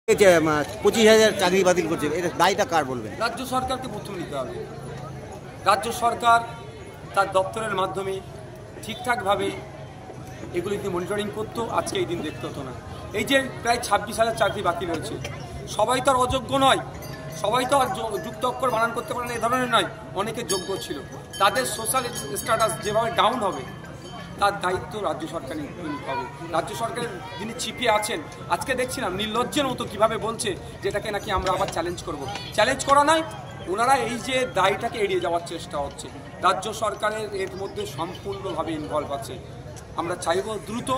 25,000 চাকরি বাতিল করছে, এটা দায়টা কার বলবেন? রাজ্য সরকারকে প্রথম নিতে হবে। রাজ্য সরকার তার দপ্তরের মাধ্যমে ঠিকঠাকভাবে এগুলিকে মনিটরিং করতো, আজকে এই দিন দেখতে হতো না। এই যে প্রায় 26,000 চাকরি বাতিল হয়েছে, সবাই তো আর অযোগ্য নয়, সবাই তো আর যুক্ত অক্ষর বানান করতে পারে না এই ধরনের নয়, অনেকে যোগ্য ছিল। তাদের সোশ্যাল স্ট্যাটাস যেভাবে ডাউন হবে তার দায়িত্ব রাজ্য সরকার নিতে হবে। রাজ্য সরকারের যিনি চিপিয়ে আছেন, আজকে দেখছিলাম নির্লজ্জের মতো কীভাবে বলছে যেটাকে নাকি আমরা আবার চ্যালেঞ্জ করব। চ্যালেঞ্জ করা নয়, ওনারা এই যে দায়টাকে এড়িয়ে যাওয়ার চেষ্টা হচ্ছে। রাজ্য সরকারের এর মধ্যে সম্পূর্ণভাবে ইনভলভ আছে। আমরা চাইব দ্রুত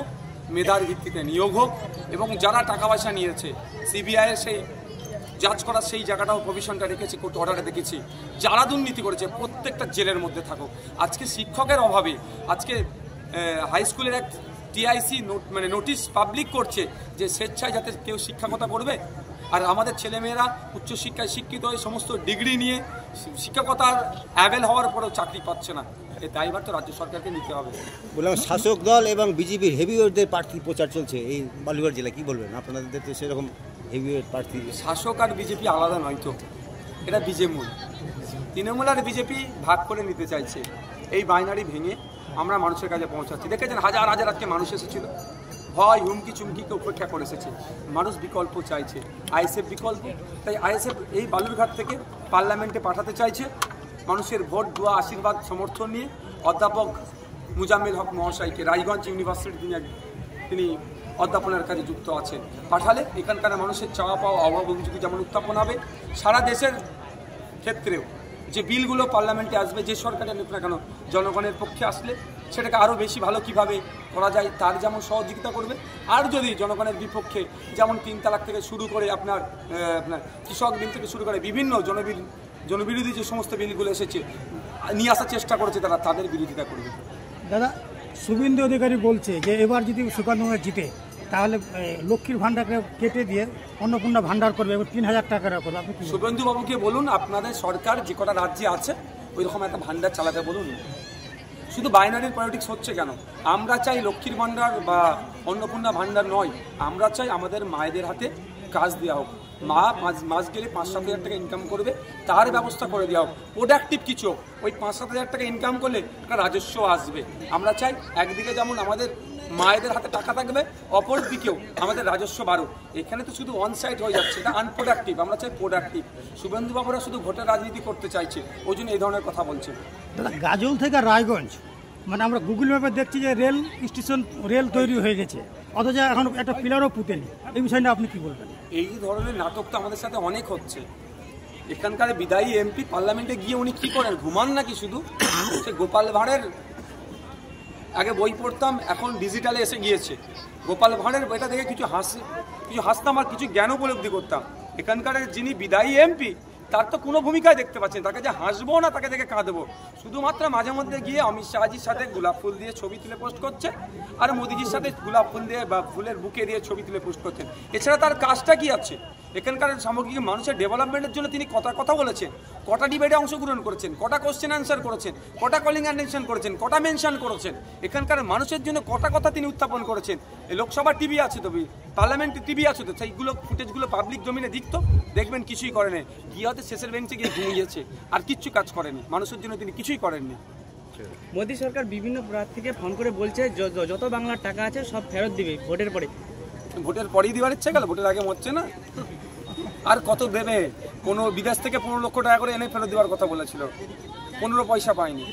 মেধার ভিত্তিতে নিয়োগ হোক, এবং যারা টাকা পয়সা নিয়েছে সিবিআইয়ের সেই জাজ করার সেই জায়গাটাও প্রভিশনটা রেখেছে, কোর্ট অর্ডারে দেখেছি। যারা দুর্নীতি করেছে প্রত্যেকটা জেলের মধ্যে থাকুক। আজকে শিক্ষকের অভাবে আজকে হাই স্কুলের এক টিআইসি নোটিশ পাবলিক করছে যে স্বেচ্ছায় যাতে কেউ শিক্ষকতা করবে, আর আমাদের ছেলেমেয়েরা উচ্চশিক্ষায় শিক্ষিত হয়ে সমস্ত ডিগ্রি নিয়ে শিক্ষকতার অ্যাভেল হওয়ার পরেও চাকরি পাচ্ছে না। এই দায়ভার তো রাজ্য সরকারকে নিতে হবে। বললাম শাসক দল এবং বিজেপির হেভিওয়েটদের প্রার্থী প্রচার চলছে এই বালুরঘাট জেলায়, কি বলবেন? আপনাদের তো সেরকম হেভিওয়েট প্রার্থী। শাসক আর বিজেপি আলাদা নয় তো, এটা বিজেমূল। তৃণমূল আর বিজেপি ভাগ করে নিতে চাইছে। এই বাইনারি ভেঙে আমরা মানুষের কাছে পৌঁছাচ্ছি। দেখেছেন হাজার হাজার আজকে মানুষ এসেছিল, ভয় হুমকি চুমকিকে উপেক্ষা করে এসেছে। মানুষ বিকল্প চাইছে, আইএসএফ বিকল্প। তাই আইএসএফ এই বালুরঘাট থেকে পার্লামেন্টে পাঠাতে চাইছে মানুষের ভোট, দোয়া, আশীর্বাদ, সমর্থন নিয়ে অধ্যাপক মুজাম্মেল হক মহাশয়কে। রায়গঞ্জ ইউনিভার্সিটি তিনি অধ্যাপনার কাজে যুক্ত আছেন। পাঠালে এখানকার মানুষের চাওয়া পাওয়া অভাব অভিযোগ যেমন উত্থাপন হবে, সারা দেশের ক্ষেত্রেও যে বিলগুলো পার্লামেন্টে আসবে, যে সরকারের নিক না কেন, জনগণের পক্ষে আসলে সেটাকে আরও বেশি ভালো কিভাবে করা যায় তার যেমন সহযোগিতা করবে। আর যদি জনগণের বিপক্ষে, যেমন 3 তালাক থেকে শুরু করে আপনার কৃষক বিল থেকে শুরু করে বিভিন্ন জনবিরোধী যে সমস্ত বিলগুলো এসেছে নিয়ে আসার চেষ্টা করেছে, তারা তাদের বিরোধিতা করবে। দাদা, শুভেন্দু অধিকারী বলছে যে এবার যদি সুকান্ত জিতে তাহলে লক্ষ্মীর ভাণ্ডারকে কেটে দিয়ে অন্নপূর্ণা ভাণ্ডার করবে, এবং 3,000 টাকা করবে। আপনি শুভেন্দু বাবুকে বলুন আপনাদের সরকার যে কটা রাজ্যে আছে ওই রকম একটা ভাণ্ডার চালাতে বলুন। শুধু বাইনারির পলিটিক্স হচ্ছে কেন? আমরা চাই লক্ষ্মীর ভাণ্ডার বা অন্নপূর্ণা ভাণ্ডার নয়, আমরা চাই আমাদের মায়েদের হাতে কাজ দেওয়া হোক। মা মাস গেলে 5-7 হাজার টাকা ইনকাম করবে, তার ব্যবস্থা করে দেওয়া হোক। প্রোডাক্টিভ কিছু, ওই 5-7 হাজার টাকা ইনকাম করলে একটা রাজস্ব আসবে। আমরা চাই একদিকে যেমন আমাদের মায়েদের হাতে টাকা থাকবে, অপর দিকেও আমাদের রাজস্ব বাড়ুক। এখানে তো শুধু অন সাইড হয়ে যাচ্ছে, এটা আনপ্রোডাক্টিভ। আমরা চাই প্রোডাক্টিভ। শুভেন্দু বাবুরা শুধু ভোটের রাজনীতি করতে চাইছে, ওই জন্য এই ধরনের কথা বলছে। দাদা, গাজল থেকে রায়গঞ্জ মানে আমরা গুগল ম্যাপে দেখছি যে রেল স্টেশন, রেল তৈরি হয়ে গেছে, অথচ এখন একটা পিলারও পুঁতেনি। এই বিষয়টা আপনি কি বলবেন? এই ধরনের নাটক তো আমাদের সাথে অনেক হচ্ছে। এখানকার বিদায়ী এমপি পার্লামেন্টে গিয়ে উনি কি করেন? ঘুমান নাকি শুধু? সে গোপাল ভাঁড়ের আগে বই পড়তাম, এখন ডিজিটালে এসে গিয়েছে। গোপাল ভাঁড়ের বইটা দেখে কিছু হাসতাম আর কিছু জ্ঞান উপলব্ধি করতাম। এখানকার যিনি বিদায়ী এমপি তার তো কোনো ভূমিকায় দেখতে পাচ্ছেন, তাকে যে হাসবো না তাকে দেখে কাঁদবো। শুধুমাত্র মাঝে মধ্যে গিয়ে অমিত শাহজির সাথে গোলাপ ফুল দিয়ে ছবি তুলে পোস্ট করছে, আর মোদিজির সাথে গোলাপ ফুল দিয়ে বা ফুলের বুকে দিয়ে ছবি তুলে পোস্ট করছেন। এছাড়া তার কাজটা কি আছে? এখানকার সামগ্রিক মানুষের ডেভেলপমেন্টের জন্য তিনি কথা বলেছেন, কটা ডিবেটে অংশগ্রহণ করেছেন, কটা কোশ্চেন অ্যান্সার করেছেন, কটা কলিং অ্যাটেনশন করেছেন, কটা মেনশন করেছেন, এখানকার মানুষের জন্য কটা কথা তিনি উত্থাপন করেছেন। লোকসভা টিভি আছে তো, পার্লামেন্টে টিভি আছে তো, সেইগুলো ফুটেজগুলো পাবলিক জমিনে দিক তো, দেখবেন কিছুই করেনি। গিয়ে হয়তো শেষের বেঞ্চে গিয়ে ঘুমিয়েছে, আর কিচ্ছু কাজ করেনি। মানুষের জন্য তিনি কিছুই করেননি। মোদী সরকার বিভিন্ন প্রার্থীকে ফোন করে বলছে যত বাংলার টাকা আছে সব ফেরত দিবে ভোটের পরে। ভোটের পরেই দিবার ইচ্ছে গেল, ভোটের আগে মরছে না। আর কত দেবে? কোনো বিদেশ থেকে 15 লক্ষ টাকা করে এনে ফেরত দেওয়ার কথা বলেছিল, 15 পয়সা পায়নি।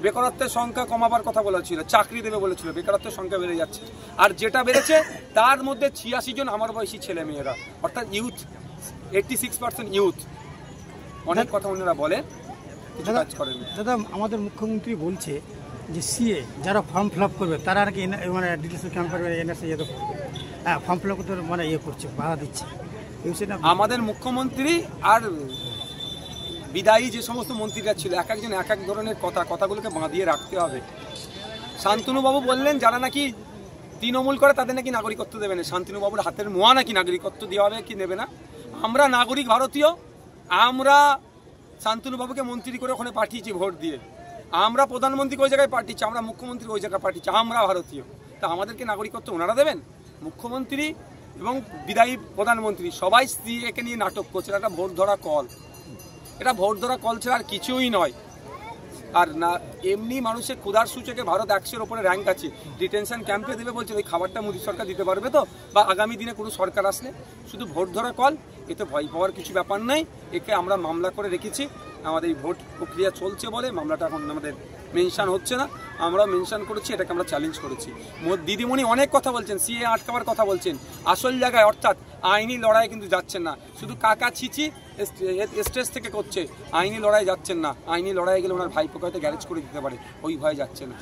বেকারত্বের সংখ্যা কমাবার কথা বলেছিল, চাকরি দেবে বলেছিল, বেকারত্বের সংখ্যা বেড়ে যাচ্ছে। আর যেটা বেড়েছে তার মধ্যে 86 জন আমার বয়সী ছেলে মেয়েরা, অর্থাৎ ইউথ, 86% ইউথ। অনেক কথা ওনারা বলে, কিছু কাজ করেন। দাদা, আমাদের মুখ্যমন্ত্রী বলছে যে সিএ যারা ফর্ম ফিল আপ করবে তারা আর কি মানে ডিটেলস ক্যাম্পের এনআরসি ফর্ম ফিল আপ করতে মানে করছে, বাধা দিচ্ছে। আমাদের মুখ্যমন্ত্রী আর বিদায়ী যে সমস্ত মন্ত্রীরা ছিল, এক একজন এক এক ধরনের কথাগুলোকে বাঁধিয়ে রাখতে হবে। শান্তনুবাবু বললেন যারা নাকি তৃণমূল করে তাদের নাকি নাগরিকত্ব দেবে না। শান্তনুবাবুর হাতের মোয়া নাকি নাগরিকত্ব দেওয়া হবে কি নেবে না? আমরা নাগরিক ভারতীয়, আমরা শান্তনুবাবুকে মন্ত্রী করে ওখানে পাঠিয়েছি ভোট দিয়ে। আমরা প্রধানমন্ত্রীকে ওই জায়গায় পাঠিয়েছি, আমরা মুখ্যমন্ত্রী ওই জায়গায় পাঠিয়েছি, আমরা ভারতীয়। তা আমাদেরকে নাগরিকত্ব ওনারা দেবেন? মুখ্যমন্ত্রী এবং বিদায়ী প্রধানমন্ত্রী সবাই একে নিয়ে নাটক করছে। এটা ভোট ধরা কল, এটা ভোট ধরা কল ছাড়া আর কিছুই নয়। আর না এমনি মানুষের ক্ষুধার সূচকে ভারত 100-এর ওপরে র্যাঙ্ক আছে, ডিটেনশন ক্যাম্পে দেবে বলছে, ওই খাবারটা মোদী সরকার দিতে পারবে তো, বা আগামী দিনে কোনো সরকার আসলে? শুধু ভোট ধরা কল, এতে ভয় পাওয়ার কিছু ব্যাপার নেই। একে আমরা মামলা করে রেখেছি, আমাদের এই ভোট প্রক্রিয়া চলছে বলে মামলাটা এখন আমাদের মেনশন হচ্ছে না, আমরা মেনশন করেছি, এটাকে আমরা চ্যালেঞ্জ করেছি। দিদিমণি অনেক কথা বলছেন, সিএ আটকাবার কথা বলছেন, আসল জায়গায় অর্থাৎ আইনি লড়াই কিন্তু যাচ্ছেন না, শুধু কাকা ছিচি স্টেজ থেকে করছে, আইনি লড়াই যাচ্ছেন না। আইনি লড়াই গেলে ওনার ভাইপোকে হয়তো গ্যারেজ করে দিতে পারে, ওই ভয়ে যাচ্ছে না।